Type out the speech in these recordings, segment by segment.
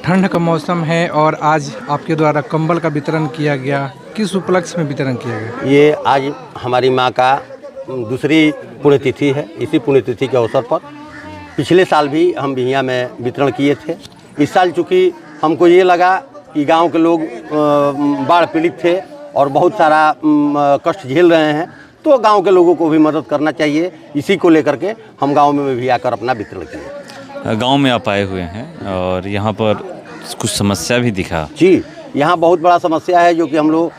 ठंड का मौसम है और आज आपके द्वारा कंबल का वितरण किया गया, किस उपलक्ष्य में वितरण किया गया? ये आज हमारी माँ का दूसरी पुण्यतिथि है। इसी पुण्यतिथि के अवसर पर पिछले साल भी हम बिहियां में वितरण किए थे। इस साल चूँकि हमको ये लगा कि गांव के लोग बाढ़ पीड़ित थे और बहुत सारा कष्ट झेल रहे हैं, तो गांव के लोगों को भी मदद करना चाहिए। इसी को लेकर के हम गांव में भी आकर अपना वितरण किए। गांव में आप आए हुए हैं और यहाँ पर कुछ समस्या भी दिखा। जी, यहाँ बहुत बड़ा समस्या है, जो कि हम लोग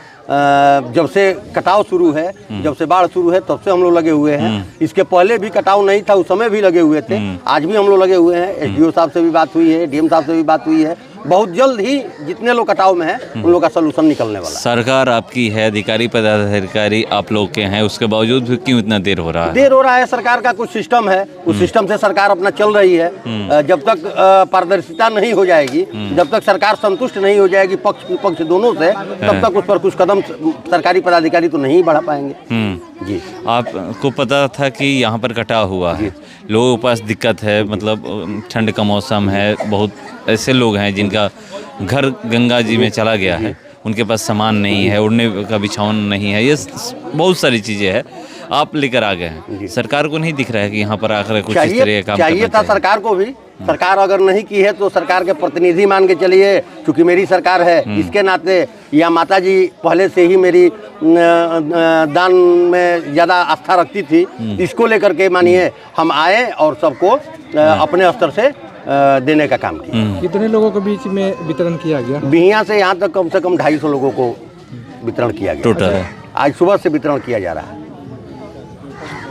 जब से कटाव शुरू है, जब से बाढ़ शुरू है, तब से हम लोग लगे हुए हैं। इसके पहले भी कटाव नहीं था, उस समय भी लगे हुए थे। आज भी हम लोग लगे हुए हैं। एसडीओ साहब से भी बात हुई है, डीएम साहब से भी बात हुई है। बहुत जल्द ही जितने लोग कटाव में हैं उन लोग का सलूशन निकलने वाला है। सरकार आपकी है, अधिकारी पदाधिकारी आप लोग के हैं, उसके बावजूद भी क्यों इतना देर हो रहा है? देर हो रहा है, सरकार का कुछ सिस्टम है, उस सिस्टम से सरकार अपना चल रही है। जब तक पारदर्शिता नहीं हो जाएगी, जब तक सरकार संतुष्ट नहीं हो जाएगी पक्ष विपक्ष दोनों से, तब तक उस पर कुछ कदम सरकारी पदाधिकारी तो नहीं बढ़ा पाएंगे। जी, आपको पता था कि यहाँ पर कटाव हुआ है, लोगों के पास दिक्कत है, मतलब ठंड का मौसम है, बहुत ऐसे लोग हैं जिनका घर गंगा जी में चला गया है, उनके पास सामान नहीं है, उड़ने का बिछावन नहीं है, ये बहुत सारी चीज़ें हैं। आप लेकर आ गए हैं, सरकार को नहीं दिख रहा है कि यहाँ पर आकर कुछ इस तरह का काम चाहिए था सरकार को भी। सरकार अगर नहीं की है तो सरकार के प्रतिनिधि मान के चलिए, क्योंकि मेरी सरकार है, इसके नाते या माता जी पहले से ही मेरी दान में ज़्यादा आस्था रखती थी। इसको लेकर के मानिए हम आए और सबको अपने स्तर से देने का काम किया। कितने लोगों के बीच में वितरण किया गया? बिहियां से यहाँ तक कम से कम 250 लोगों को वितरण किया गया टोटल। आज सुबह से वितरण किया जा रहा है।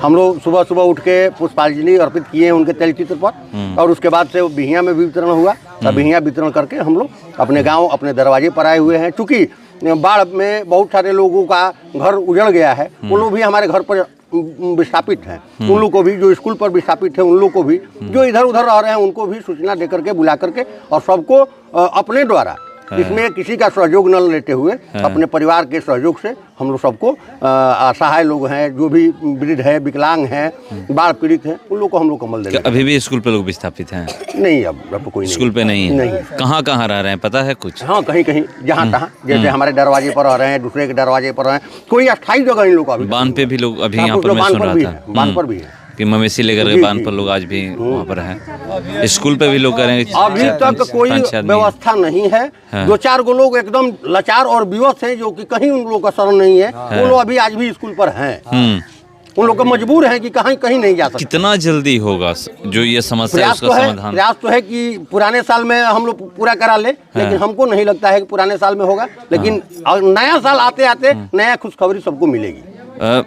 हम लोग सुबह सुबह उठ के पुष्पांजलि अर्पित किए उनके तैल चित्र पर, और उसके बाद से बिहियां में भी वितरण हुआ। तब बिहियां वितरण करके हम लोग अपने गांव अपने दरवाजे पर आए हुए हैं। चूँकि बाढ़ में बहुत सारे लोगों का घर उजड़ गया है, उन लोग भी हमारे घर पर विस्थापित हैं। उन लोग को भी, जो स्कूल पर विस्थापित हैं उन लोग को भी, जो इधर उधर रह रहे हैं उनको भी सूचना दे करके बुला करके, और सबको अपने द्वारा, इसमें किसी का सहयोग न लेते हुए अपने परिवार के सहयोग से हम लोग सबको असहाय लोग हैं, जो भी वृद्ध है, विकलांग हैं, बाढ़ पीड़ित हैं, उन लोग को हम लोग कम्बल दे रहे हैं। अभी भी स्कूल पे लोग विस्थापित हैं? नहीं, अब कोई नहीं। स्कूल पे नहीं है? नहीं। कहाँ कहाँ रह रहे हैं, पता है कुछ? हाँ, कहीं कहीं जहाँ तहाँ, जैसे हमारे दरवाजे पर रह रहे हैं, दूसरे के दरवाजे पर रह रहे हैं, कोई अस्थायी जगह इन लोग का। बांध पे भी लोग अभी यहाँ पर मैं सुन रहा था, बांध पर भी है कि मवेशी लेकर के बांध पर लोग आज भी वहाँ पर हैं। स्कूल पे भी लोग कह रहे हैं अभी तक कोई व्यवस्था नहीं है। 2-4 गो लोग एकदम लाचार और विवश हैं, जो कि कहीं उन लोगों का शरण नहीं है। वो लोग अभी आज भी स्कूल पर हैं। उन लोग को मजबूर हैं कि कहीं नहीं जा सकते। कितना जल्दी होगा जो ये समस्या है उसका समाधान? प्रयास तो है कि पुराने साल में हम लोग पूरा करा ले, लेकिन हमको नहीं लगता है कि पुराने साल में होगा। लेकिन नया साल आते आते नया खुशखबरी सबको मिलेगी।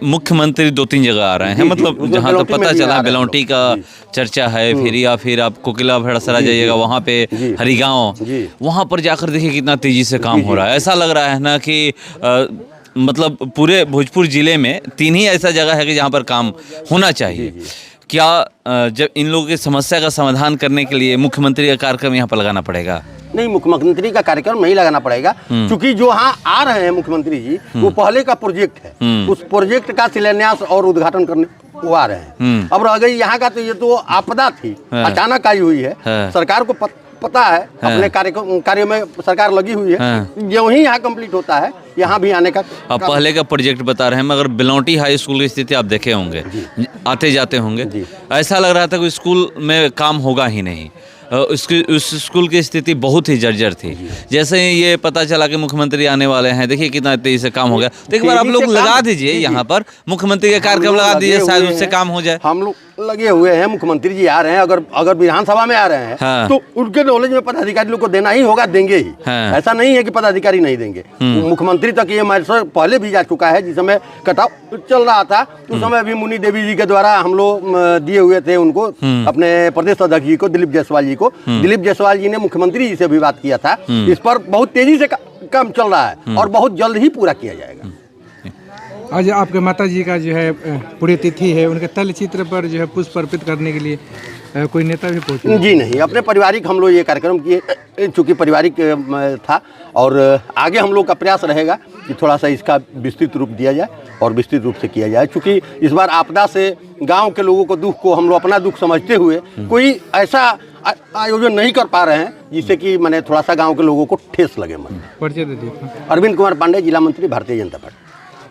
मुख्यमंत्री 2-3 जगह आ रहे हैं, मतलब जहाँ तो पता चला बेलौटी का चर्चा है, फिर या फिर आप कोकिला भड़सरा जाइएगा, वहाँ पे हरिगांव, वहाँ पर जाकर देखिए कितना तेजी से काम हो रहा है। ऐसा लग रहा है ना कि मतलब पूरे भोजपुर जिले में 3 ही ऐसा जगह है कि जहाँ पर काम होना चाहिए। क्या जब इन लोगों की समस्या का समाधान करने के लिए मुख्यमंत्री का कार्यक्रम यहाँ पर लगाना पड़ेगा? नहीं, मुख्यमंत्री का कार्यक्रम नहीं लगाना पड़ेगा, क्योंकि जो यहाँ आ रहे हैं मुख्यमंत्री जी, वो पहले का प्रोजेक्ट है। उस प्रोजेक्ट का शिलान्यास और उद्घाटन करने वो आ रहे हैं। अब रह गई यहाँ का, तो ये तो आपदा थी, अचानक आई हुई है। सरकार को पता है, अपने कार्य में सरकार लगी हुई है। जो ही यहाँ कंप्लीट होता है, यहाँ भी आने का। आप पहले का प्रोजेक्ट बता रहे हैं, मगर बेलौटी हाई स्कूल की स्थिति आप देखे होंगे, आते जाते होंगे, ऐसा लग रहा था कि स्कूल में काम होगा ही नहीं। उस स्कूल की स्थिति बहुत ही जर्जर थी। जैसे ही ये पता चला कि मुख्यमंत्री आने वाले हैं, देखिए कितना तेजी से काम हो गया। तो एक बार आप लोग लगा दीजिए यहाँ पर मुख्यमंत्री का कार्यक्रम लगा दीजिए, शायद उससे काम हो जाए। हम लोग लगे हुए हैं, मुख्यमंत्री जी आ रहे हैं। अगर विधानसभा में आ रहे हैं तो उनके नॉलेज में पदाधिकारी लोग को देना ही होगा, देंगे ही। ऐसा नहीं है कि पदाधिकारी नहीं देंगे। मुख्यमंत्री तक ये मैसेज पहले भी जा चुका है। जिस समय कटाव चल रहा था उस समय भी मुनि देवी जी के द्वारा हम लोग दिए हुए थे उनको, अपने प्रदेश अध्यक्ष जी को, दिलीप जायसवाल जी को। दिलीप जायसवाल जी ने मुख्यमंत्री जी से भी बात किया था। इस पर बहुत तेजी से काम चल रहा है और बहुत जल्द ही पूरा किया जाएगा। आज आपके माता जी का जो है पुण्यतिथि है, उनके तैलचित्र पर जो है पुष्प अर्पित करने के लिए कोई नेता भी पहुंचे? जी नहीं, अपने पारिवारिक हम लोग ये कार्यक्रम किए, चूँकि पारिवारिक था। और आगे हम लोग का प्रयास रहेगा कि थोड़ा सा इसका विस्तृत रूप दिया जाए और विस्तृत रूप से किया जाए। चूँकि इस बार आपदा से गांव के लोगों को दुख को हम लोग अपना दुख समझते हुए कोई ऐसा आयोजन नहीं कर पा रहे हैं, जिससे कि मैंने थोड़ा सा गांव के लोगों को ठेस लगे मन। परिचय दे दीजिए। अरविंद कुमार पांडे, जिला मंत्री, भारतीय जनता पार्टी।